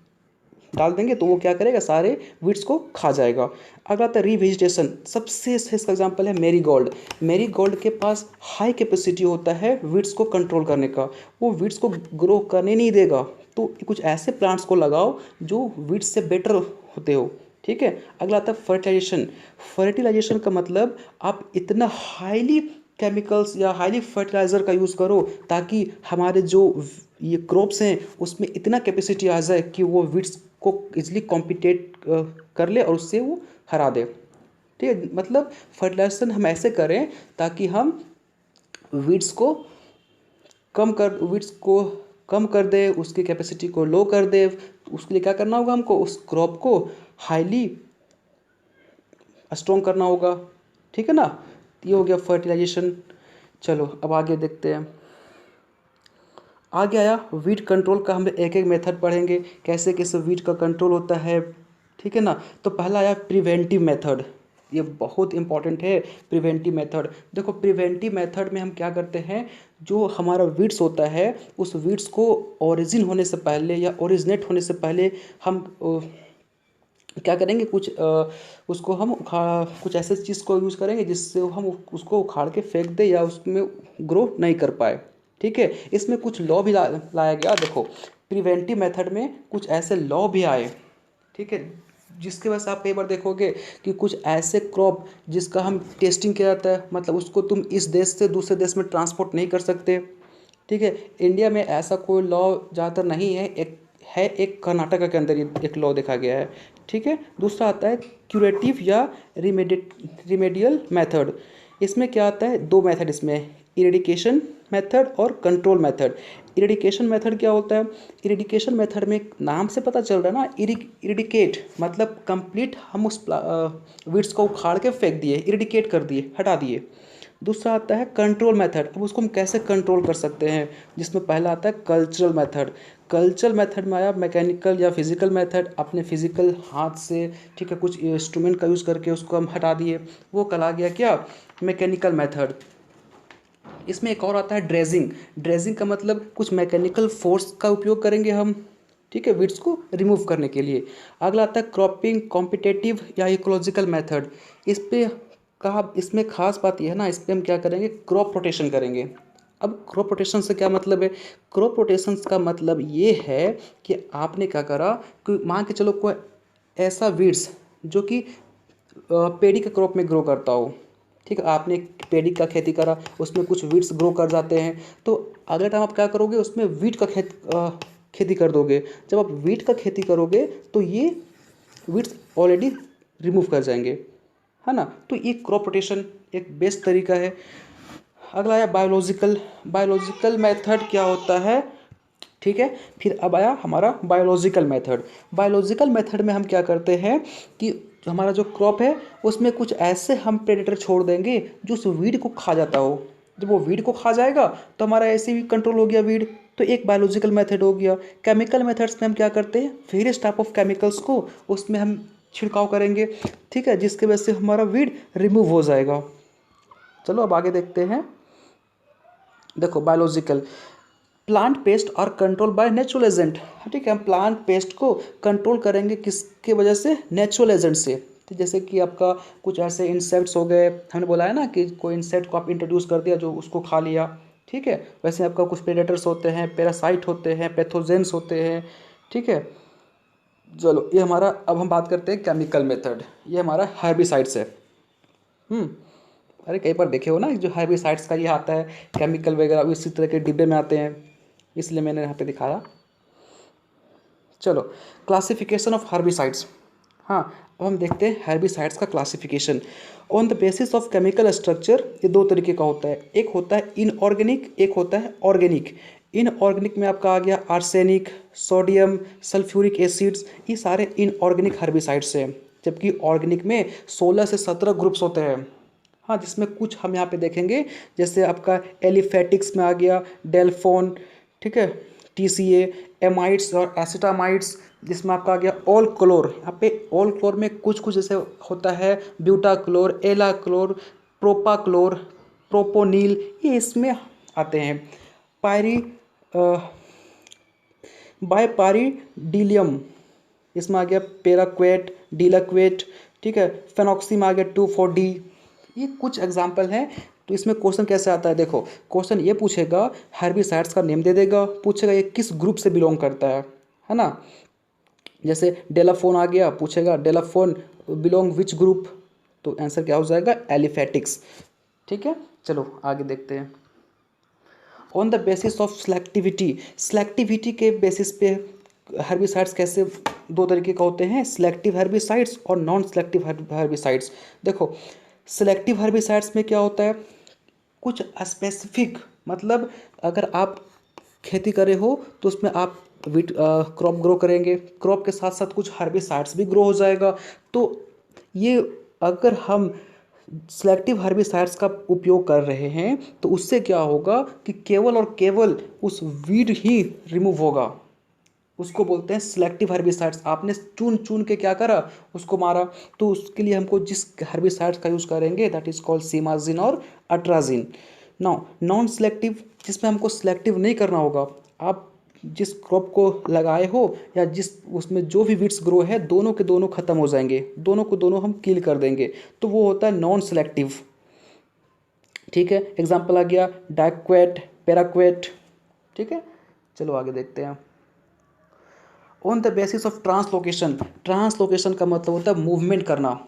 डाल देंगे, तो वो क्या करेगा, सारे वीड्स को खा जाएगा। अगला आता है रीवेजिटेशन। सबसे इसका एग्जाम्पल है मेरीगोल्ड। मेरीगोल्ड के पास हाई कैपेसिटी होता है वीड्स को कंट्रोल करने का, वो वीड्स को ग्रो करने नहीं देगा। तो कुछ ऐसे प्लांट्स को लगाओ जो वीड्स से बेटर होते हो। ठीक है, अगला आता है फर्टिलाइजेशन। फर्टिलाइजेशन का मतलब आप इतना हाईली केमिकल्स या हाईली फर्टिलाइज़र का यूज़ करो ताकि हमारे जो ये क्रॉप्स हैं उसमें इतना कैपेसिटी आ जाए कि वो वीड्स को इजली कॉम्पिटेट कर ले और उससे वो हरा दे। ठीक है, मतलब फर्टिलाइजेशन हम ऐसे करें ताकि हम वीड्स को वीड्स को कम कर दे, उसकी कैपेसिटी को लो कर दे। उसके लिए क्या करना होगा, हमको उस क्रॉप को हाईली स्ट्रॉन्ग करना होगा। ठीक है ना, ये हो गया फर्टिलाइजेशन। चलो अब आगे देखते हैं। आगे आया वीड कंट्रोल का, हम एक एक मेथड पढ़ेंगे कैसे कैसे वीड का कंट्रोल होता है। ठीक है ना, तो पहला आया प्रिवेंटिव मेथड। ये बहुत इंपॉर्टेंट है प्रिवेंटिव मेथड। देखो, प्रिवेंटिव मेथड में हम क्या करते हैं, जो हमारा वीड्स होता है उस वीड्स को ओरिजिन होने से पहले या ओरिजिनेट होने से पहले हम क्या करेंगे, उसको हम कुछ ऐसे चीज़ को यूज़ करेंगे जिससे हम उसको उखाड़ के फेंक दें या उसमें ग्रो नहीं कर पाए। ठीक है, इसमें कुछ लॉ भी लाया गया। देखो, प्रिवेंटिव मेथड में कुछ ऐसे लॉ भी आए। ठीक है, जिसके वजह से आप कई बार देखोगे कि कुछ ऐसे क्रॉप जिसका हम टेस्टिंग किया जाता है, मतलब उसको तुम इस देश से दूसरे देश में ट्रांसपोर्ट नहीं कर सकते। ठीक है, इंडिया में ऐसा कोई लॉ ज़्यादातर नहीं है, एक कर्नाटका के अंदर ये एक लॉ देखा गया है। ठीक है, दूसरा आता है क्यूरेटिव या रिमेडियल मेथड। इसमें क्या आता है, दो मेथड इसमें, इरेडिकेशन मेथड और कंट्रोल मेथड। इरेडिकेशन मेथड क्या होता है, इरेडिकेशन मेथड में नाम से पता चल रहा है ना, इरेडिकेट मतलब कंप्लीट हम उस वीड्स को उखाड़ के फेंक दिए, इरेडिकेट कर दिए, हटा दिए। दूसरा आता है कंट्रोल मेथड। अब उसको हम कैसे कंट्रोल कर सकते हैं, जिसमें पहला आता है कल्चरल मेथड। कल्चरल मेथड में आया मैकेनिकल या फिजिकल मेथड, अपने फिजिकल हाथ से, ठीक है, कुछ इंस्ट्रूमेंट का यूज़ करके उसको हम हटा दिए, वो कहा गया क्या, मैकेनिकल मेथड। इसमें एक और आता है ड्रेजिंग। ड्रेजिंग का मतलब कुछ मैकेनिकल फोर्स का उपयोग करेंगे हम, ठीक है, वीड्स को रिमूव करने के लिए। अगला आता है क्रॉपिंग, कॉम्पिटेटिव या इकोलॉजिकल मेथड। इस पे कहा, इसमें खास बात यह है ना, इस पे हम क्या करेंगे, क्रॉप रोटेशन करेंगे। अब क्रॉप रोटेशन से क्या मतलब है, क्रॉप रोटेशन का मतलब ये है कि आपने क्या करा कि मान के चलो कोई ऐसा वीड्स जो कि पेड़ी के क्रॉप में ग्रो करता हो, ठीक है, आपने पेड़ी का खेती करा, उसमें कुछ वीड्स ग्रो कर जाते हैं, तो अगले टाइम आप क्या करोगे, उसमें वीट का खेती कर दोगे। जब आप वीट का खेती करोगे तो ये वीड्स ऑलरेडी रिमूव कर जाएंगे, है ना। तो ये क्रॉप रोटेशन एक बेस्ट तरीका है। अगला आया बायोलॉजिकल। बायोलॉजिकल मेथड क्या होता है, ठीक है। फिर अब आया हमारा बायोलॉजिकल मेथड। बायोलॉजिकल मेथड में हम क्या करते हैं कि जो हमारा जो क्रॉप है उसमें कुछ ऐसे हम प्रेडेटर छोड़ देंगे जो उस वीड को खा जाता हो। जब वो वीड को खा जाएगा तो हमारा ऐसे भी कंट्रोल हो गया वीड, तो एक बायोलॉजिकल मेथड हो गया। केमिकल मेथड्स में हम क्या करते हैं, वेरियस टाइप ऑफ केमिकल्स को उसमें हम छिड़काव करेंगे, ठीक है, जिसके वजह से हमारा वीड रिमूव हो जाएगा। चलो अब आगे देखते हैं। देखो बायोलॉजिकल, प्लांट पेस्ट और कंट्रोल बाय नेचुरल एजेंट, ठीक है, हम प्लांट पेस्ट को कंट्रोल करेंगे किसके वजह से, नेचुरल एजेंट से। तो जैसे कि आपका कुछ ऐसे इंसेक्ट्स हो गए, हमने बोला है ना कि कोई इंसेक्ट को आप इंट्रोड्यूस कर दिया जो उसको खा लिया, ठीक है, वैसे आपका कुछ प्रेडेटर्स होते हैं, पैरासाइट होते हैं, पैथोजेंस होते हैं, ठीक है। चलो ये हमारा, अब हम बात करते हैं केमिकल मेथड। ये हमारा हर्बिसाइड्स है। हम्म अरे कई बार देखे हो ना जो हर्बिसाइड्स का ये आता है, केमिकल वगैरह इसी तरह के डिब्बे में आते हैं, इसलिए मैंने यहाँ पे दिखाया। चलो क्लासिफिकेशन ऑफ हर्बिसाइड्स। हाँ, अब हम देखते हैं हर्बिसाइड्स का classification on the basis of chemical structure. ये दो तरीके का होता है, एक होता है इनऑर्गेनिक, एक होता है ऑर्गेनिक। इनऑर्गेनिक में आपका आ गया आर्सेनिक, सोडियम, सल्फ्यूरिक एसिड्स, ये सारे इनऑर्गेनिक हर्बिसाइड्स हैं। जबकि ऑर्गेनिक में 16 से 17 ग्रुप्स होते हैं। हाँ, जिसमें कुछ हम यहाँ पे देखेंगे, जैसे आपका एलिफेटिक्स में आ गया डेल्फोन, ठीक है, टीसीए, एमाइड्स और एसिटामाइड्स, जिसमें आपका आ गया ऑल क्लोर। यहाँ पे ऑल क्लोर में कुछ कुछ जैसे होता है ब्यूटा क्लोर, एला क्लोर, प्रोपा क्लोर, प्रोपोनील, ये इसमें आते हैं। पायरी बायपारीडिलियम, इसमें आ गया पेराक्वेट, डीलाक्वेट, ठीक है, फेनॉक्सी में आ गया 2,4-D। ये कुछ एग्जाम्पल हैं। तो इसमें क्वेश्चन कैसे आता है, देखो क्वेश्चन ये पूछेगा, हर्बिसाइड्स का नेम दे देगा, पूछेगा ये किस ग्रुप से बिलोंग करता है ना। जैसे डेलाफोन आ गया, पूछेगा डेलाफोन बिलोंग विच ग्रुप, तो आंसर क्या हो जाएगा, एलिफेटिक्स, ठीक है। चलो आगे देखते हैं। On the basis of selectivity, selectivity के बेसिस पे हर्बिसाइड्स कैसे, दो तरीके का होते हैं, सेलेक्टिव हर्बिसाइड्स और नॉन सेलेक्टिव हर्बिसाइड्स। देखो सेलेक्टिव हर्बिसाइड्स में क्या होता है, कुछ स्पेसिफिक, मतलब अगर आप खेती करे हो तो उसमें आप वीट क्रॉप ग्रो करेंगे, क्रॉप के साथ साथ कुछ हर्बिसाइड्स भी ग्रो हो जाएगा। तो ये अगर हम सेलेक्टिव हर्बिसाइड्स का उपयोग कर रहे हैं तो उससे क्या होगा कि केवल और केवल उस वीड ही रिमूव होगा, उसको बोलते हैं सिलेक्टिव हर्बिसाइड्स। आपने चुन चुन के क्या करा, उसको मारा, तो उसके लिए हमको जिस हर्बिसाइड्स का यूज़ करेंगे दैट इज़ कॉल्ड सीमाजिन और अट्राजिन। नाउ नॉन सिलेक्टिव, जिसमें हमको सिलेक्टिव नहीं करना होगा, आप जिस क्रॉप को लगाए हो या जिस उसमें जो भी वीड्स ग्रो है, दोनों के दोनों खत्म हो जाएंगे, दोनों को दोनों हम किल कर देंगे, तो वो होता है नॉन सिलेक्टिव, ठीक है। एग्जाम्पल आ गया डाइक्वेट, पेराक्वेट, ठीक है। चलो आगे देखते हैं। On the basis of translocation, translocation का मतलब होता है मूवमेंट करना,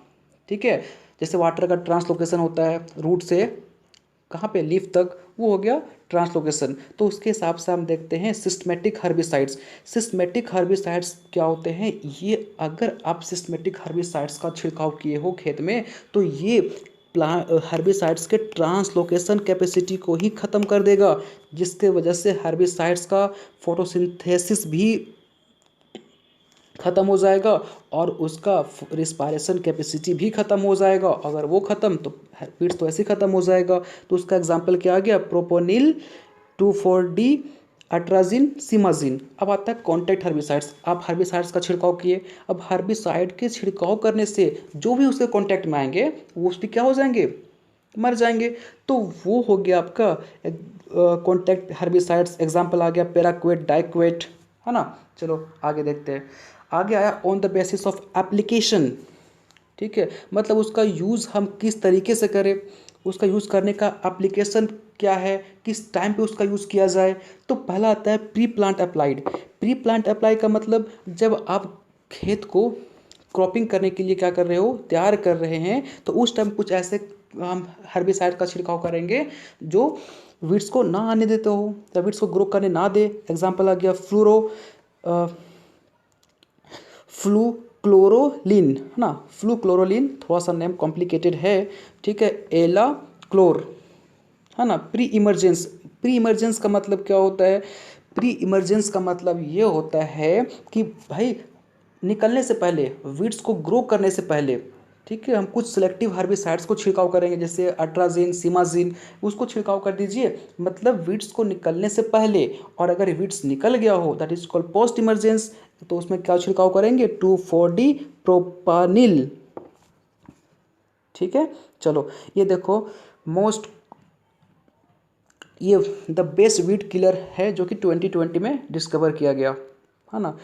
ठीक है। जैसे वाटर का ट्रांसलोकेशन होता है रूट से कहाँ पे, लीफ तक, वो हो गया ट्रांसलोकेशन। तो उसके हिसाब से हम देखते हैं सिस्टमेटिक हर्बिसाइड्स। सिस्टमेटिक हर्बिसाइड्स क्या होते हैं, ये अगर आप सिस्टमेटिक हर्बिसाइड्स का छिड़काव किए हो खेत में तो ये हर्बिसाइड्स के ट्रांसलोकेशन कैपेसिटी को ही ख़त्म कर देगा, जिसके वजह से हर्बिसाइड्स का फोटोसिंथेसिस भी ख़त्म हो जाएगा और उसका रिस्पायरेशन कैपेसिटी भी ख़त्म हो जाएगा। अगर वो ख़त्म तो वीड्स तो ऐसे ही ख़त्म हो जाएगा। तो उसका एग्जांपल क्या आ गया, प्रोपोनिल, 2,4-D, अट्राजिन, सिमाजिन। अब आता है कॉन्टैक्ट हर्बिसाइड्स। आप हर्बिसाइड्स का छिड़काव किए, अब हर्बिसाइड के छिड़काव करने से जो भी उसके कॉन्टैक्ट में आएंगे वो उसकी क्या हो जाएंगे, मर जाएंगे। तो वो हो गया आपका कॉन्टैक्ट हर्बिसाइड्स। एग्जाम्पल आ गया पेराक्वेट, डाइक्वेट, है ना। चलो आगे देखते हैं। आगे आया on the basis of application. ठीक है, मतलब उसका यूज़ हम किस तरीके से करें, उसका यूज़ करने का एप्लीकेशन क्या है, किस टाइम पे उसका यूज़ किया जाए। तो पहला आता है pre plant applied. Pre plant apply का मतलब जब आप खेत को क्रॉपिंग करने के लिए क्या कर रहे हो, तैयार कर रहे हैं, तो उस टाइम कुछ ऐसे हम हर्बिसाइड का छिड़काव करेंगे जो वीड्स को ना आने देते हो या वीड्स को ग्रो करने ना दे। एग्जाम्पल आ गया फ्लूक्लोरोलिन, है ना। फ्लूक्लोरोलिन, थोड़ा सा नेम कॉम्प्लिकेटेड है, ठीक है। एला क्लोर, है ना। प्री इमरजेंस का मतलब क्या होता है, प्री इमरजेंस का मतलब ये होता है कि भाई निकलने से पहले, वीड्स को ग्रो करने से पहले, ठीक है, हम कुछ सिलेक्टिव हर्बिसाइड्स को छिड़काव करेंगे, जैसे अट्राजिन, सिमाजिन, उसको छिड़काव कर दीजिए, मतलब वीड्स को निकलने से पहले। और अगर वीड्स निकल गया हो, that is called post emergence, तो उसमें क्या छिड़काव करेंगे, 2,4-D प्रोपानिल। ठीक है, चलो ये देखो मोस्ट, ये द बेस्ट वीड किलर है जो कि 2020 में डिस्कवर किया गया, है ना।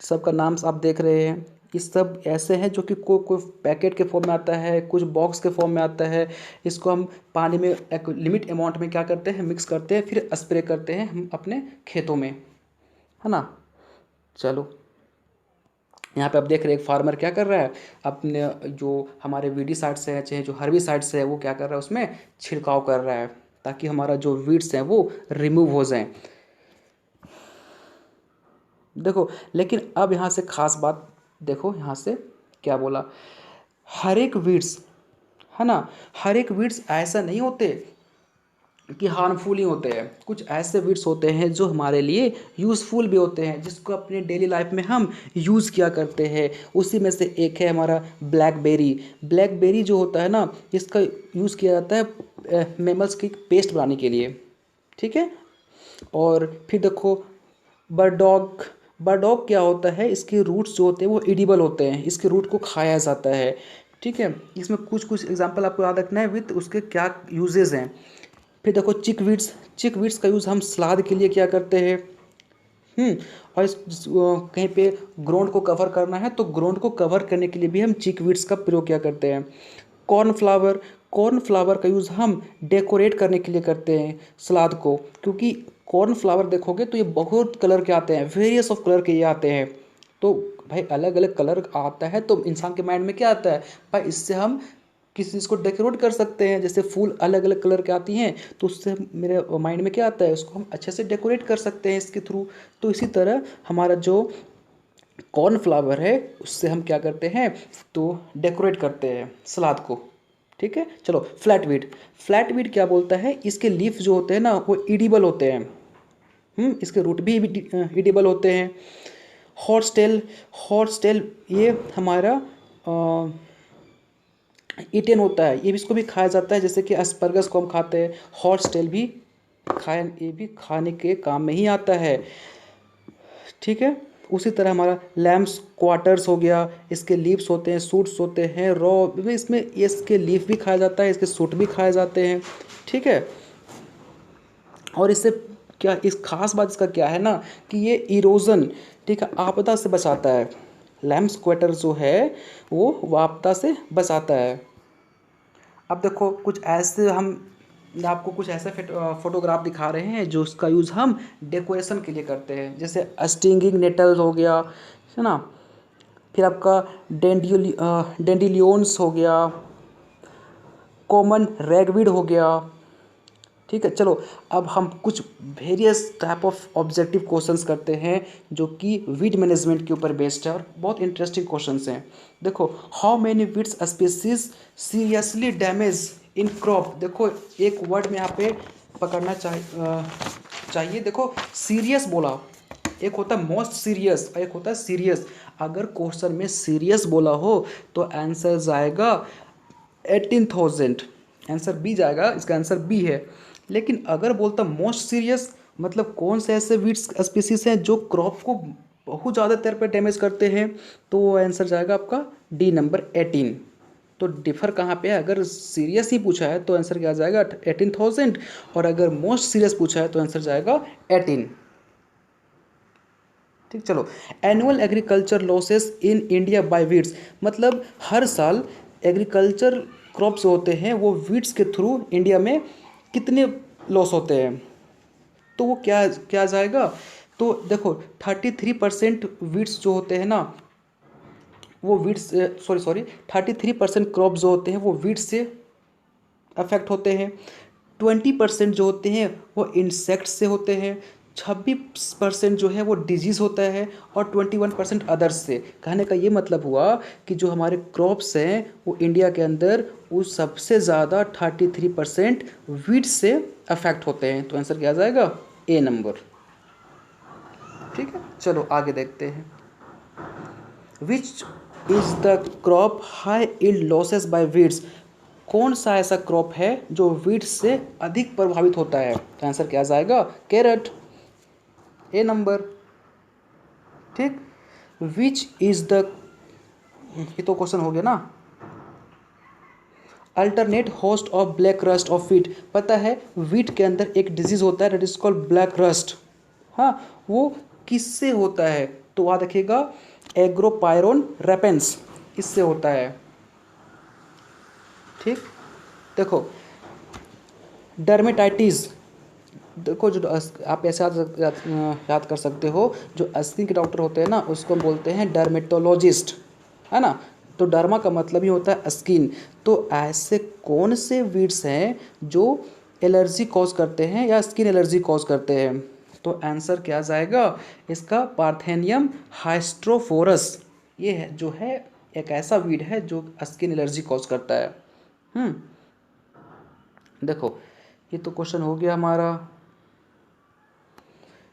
सबका नाम आप देख रहे हैं। ये सब ऐसे हैं जो कि कोई पैकेट के फॉर्म में आता है, कुछ बॉक्स के फॉर्म में आता है। इसको हम पानी में एक लिमिट अमाउंट में क्या करते हैं, मिक्स करते हैं, फिर स्प्रे करते हैं हम अपने खेतों में, है ना। चलो यहाँ पे आप देख रहे हैं एक फार्मर क्या कर रहा है, अपने जो हमारे वीडीसाइड्स है चाहे जो हर्बिसाइड्स है वो क्या कर रहा है, उसमें छिड़काव कर रहा है ताकि हमारा जो वीड्स हैं वो रिमूव हो जाएं। देखो लेकिन अब यहाँ से खास बात देखो, यहाँ से क्या बोला, हर एक वीड्स, है ना, हर एक वीड्स ऐसा नहीं होते कि हार्मफुल ही होते हैं। कुछ ऐसे वीड्स होते हैं जो हमारे लिए यूज़फुल भी होते हैं, जिसको अपने डेली लाइफ में हम यूज़ किया करते हैं। उसी में से एक है हमारा ब्लैकबेरी। ब्लैकबेरी जो होता है ना, इसका यूज़ किया जाता है मेमल्स की पेस्ट बनाने के लिए, ठीक है। और फिर देखो बरडॉग। बरडॉग क्या होता है, इसके रूट्स जो होते हैं वो एडिबल होते हैं, इसके रूट को खाया जाता है, ठीक है। इसमें कुछ कुछ एग्जांपल आपको याद रखना है विथ उसके क्या यूजेस हैं। फिर देखो चिकवीड्स। चिकवीड्स का यूज़ हम सलाद के लिए क्या करते हैं, और कहीं पे ग्राउंड को कवर करना है तो ग्राउंड को कवर करने के लिए भी हम चिकवीड्स का प्रयोग क्या करते हैं। कॉर्नफ्लावर। कॉर्नफ्लावर का यूज़ हम डेकोरेट करने के लिए करते हैं सलाद को, क्योंकि कॉर्नफ्लावर देखोगे तो ये बहुत कलर के आते हैं, वेरियस ऑफ कलर के ये आते हैं। तो भाई अलग अलग कलर आता है तो इंसान के माइंड में क्या आता है, भाई इससे हम किसी चीज़ को डेकोरेट कर सकते हैं। जैसे फूल अलग अलग कलर के आती हैं तो उससे मेरे माइंड में क्या आता है, उसको हम अच्छे से डेकोरेट कर सकते हैं इसके थ्रू। तो इसी तरह हमारा जो कॉर्नफ्लावर है उससे हम क्या करते हैं, तो डेकोरेट करते हैं सलाद को, ठीक है। चलो फ्लैटवीड। फ्लैटवीड क्या बोलता है, इसके लीफ जो होते हैं ना वो इडिबल होते हैं, इसके रूट भी इडिबल होते हैं। हॉर्सटेल। हॉर्सटेल ये हमारा ईटेन होता है, ये भी, इसको भी खाया जाता है, जैसे कि एस्परगस को हम खाते हैं, हॉर्स टेल भी खाए, ये भी खाने के काम में ही आता है, ठीक है। उसी तरह हमारा लैम्स क्वार्टर्स हो गया, इसके लीव्स होते हैं, सूट्स होते हैं, रॉ, इसमें इसके लीफ भी खाया जाता है, इसके सूट भी खाए जाते हैं, ठीक है। और इससे क्या, इस खास बात इसका क्या है ना कि ये इरोजन, ठीक है, आपदा से बचाता है। लैम्स क्वार्टर जो है वो आपदा से बचाता है। अब देखो कुछ ऐसे हम आपको कुछ ऐसे फोटोग्राफ दिखा रहे हैं जो उसका यूज़ हम डेकोरेशन के लिए करते हैं, जैसे स्टिंगिंग नेटल्स हो गया, है ना। फिर आपका डेंडिलियोन्स हो गया, कॉमन रैगवीड हो गया, ठीक है। चलो अब हम कुछ various type of objective questions करते हैं जो कि वीड मैनेजमेंट के ऊपर बेस्ड है और बहुत इंटरेस्टिंग क्वेश्चंस हैं। देखो how many weeds species seriously damage in crop. देखो एक वर्ड में यहाँ पे पकड़ना चाहिए, देखो सीरियस बोला, एक होता है मोस्ट सीरियस और एक होता है सीरियस। अगर क्वेश्चन में सीरियस बोला हो तो आंसर जाएगा 18,000, आंसर बी जाएगा, इसका आंसर बी है। लेकिन अगर बोलता मोस्ट सीरियस मतलब कौन से ऐसे वीड्स स्पीसीज हैं जो क्रॉप को बहुत ज़्यादा तौर पर डैमेज करते हैं, तो वो आंसर जाएगा आपका डी नंबर 18। तो डिफर कहाँ पे है, अगर सीरियस ही पूछा है तो आंसर क्या जाएगा 18,000, और अगर मोस्ट सीरियस पूछा है तो आंसर जाएगा 18। ठीक, चलो। Annual agriculture losses in India by weeds, मतलब हर साल एग्रीकल्चर क्रॉप्स होते हैं वो वीड्स के थ्रू इंडिया में कितने लॉस होते हैं, तो वो क्या क्या जाएगा। तो देखो 33% वीड्स जो होते हैं ना वो वीड्स, सॉरी 33% क्रॉप जो होते हैं वो वीड्स से अफेक्ट होते हैं। 20% जो होते हैं वो इंसेक्ट्स से होते हैं। 26% जो है वो डिजीज़ होता है, और 21% अदर्स से। कहने का ये मतलब हुआ कि जो हमारे क्रॉप्स हैं वो इंडिया के अंदर वो सबसे ज़्यादा 33% वीड्स से अफेक्ट होते हैं। तो आंसर क्या आ जाएगा, ए नंबर। ठीक है, चलो आगे देखते हैं। Which is the crop high yield losses by weeds, कौन सा ऐसा क्रॉप है जो वीड्स से अधिक प्रभावित होता है। तो आंसर क्या जाएगा, कैरेट, ए नंबर। ठीक, विच इज़ द, ये तो क्वेश्चन हो गया ना। Alternate host of black rust of wheat, पता है वीट के अंदर एक डिजीज होता है that is called black rust. हाँ, वो किससे होता है, तो वहाँ देखिएगा एग्रोपायरोन रेपेंस, इससे होता है। ठीक, देखो डर्मेटाइटिस, देखो जो आप ऐसे याद कर सकते हो, जो स्किन के डॉक्टर होते हैं ना उसको बोलते हैं डर्मेटोलॉजिस्ट, है ना। तो डर्मा का मतलब ही होता है स्किन। तो ऐसे कौन से वीड्स हैं जो एलर्जी कॉज करते हैं या स्किन एलर्जी कॉज करते हैं, तो आंसर क्या जाएगा इसका, पार्थेनियम हाइस्ट्रोफोरस। ये है जो है एक ऐसा वीड है जो स्किन एलर्जी कॉज करता है। देखो ये तो क्वेश्चन हो गया हमारा।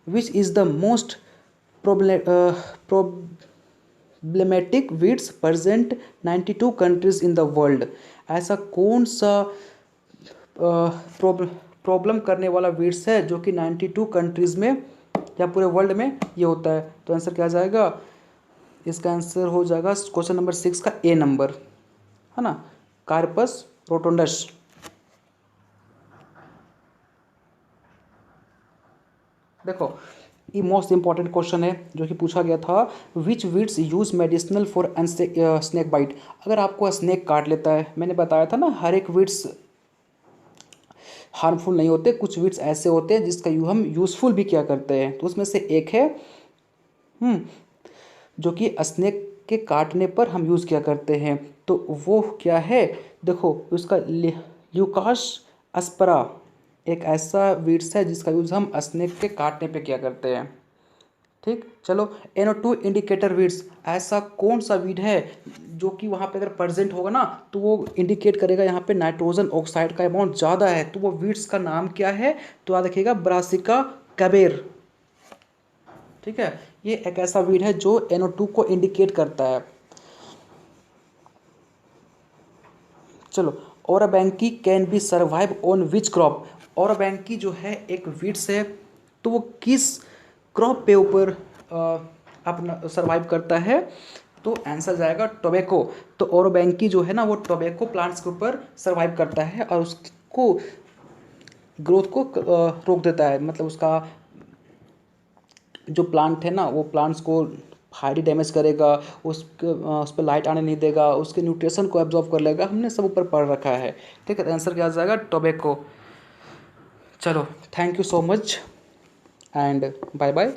विच is the most problematic weeds present 92 countries in the world, ऐसा कौन सा प्रॉब्लम करने वाला वीड्स है जो कि 92 कंट्रीज़ में या पूरे वर्ल्ड में ये होता है। तो आंसर क्या जाएगा, इसका आंसर हो जाएगा क्वेश्चन नंबर 6 का ए नंबर, है ना, कार्पस रोटोंडस। देखो ये मोस्ट इंपॉर्टेंट क्वेश्चन है जो कि पूछा गया था, which weeds use medicinal for snake bite. अगर आपको स्नेक काट लेता है, मैंने बताया था ना हर एक वीड्स हार्मफुल नहीं होते, कुछ वीड्स ऐसे होते हैं जिसका हम यूज़फुल भी क्या करते हैं, तो उसमें से एक है जो कि स्नेक के काटने पर हम यूज़ किया करते हैं, तो वो क्या है, देखो उसका ल्यूकास अस्परा एक ऐसा वीड्स है जिसका यूज़ हम स्नेक के काटने पे क्या करते हैं। ठीक, चलो NO2 इंडिकेटर वीड्स, ऐसा कौन सा वीड है जो कि वहाँ पे अगर प्रेजेंट होगा ना तो वो इंडिकेट करेगा यहाँ पे नाइट्रोजन ऑक्साइड का अमाउंट ज़्यादा है, तो वो वीड्स का नाम क्या है, तो याद रखिएगा ब्रासिका कैबेर। ठीक है, ये एक ऐसा वीड है जो NO2 को इंडिकेट करता है। चलो Orobanche can be survive on which crop, Orobanche जो है एक वीड्स है, तो वो किस क्रॉप पे ऊपर अपना सर्वाइव करता है, तो आंसर जाएगा टोबैको। तो ओराबैंकी जो है ना वो टोबैको प्लांट्स के ऊपर सर्वाइव करता है और उसको ग्रोथ को रोक देता है, मतलब उसका जो प्लांट है ना वो प्लांट्स को हाईली डैमेज करेगा, उस पर लाइट आने नहीं देगा, उसके न्यूट्रिशन को एब्जॉर्ब कर लेगा, हमने सब ऊपर पढ़ रखा है। ठीक है, आंसर क्या आ जाएगा, टोबैको। चलो thank you so much and bye bye.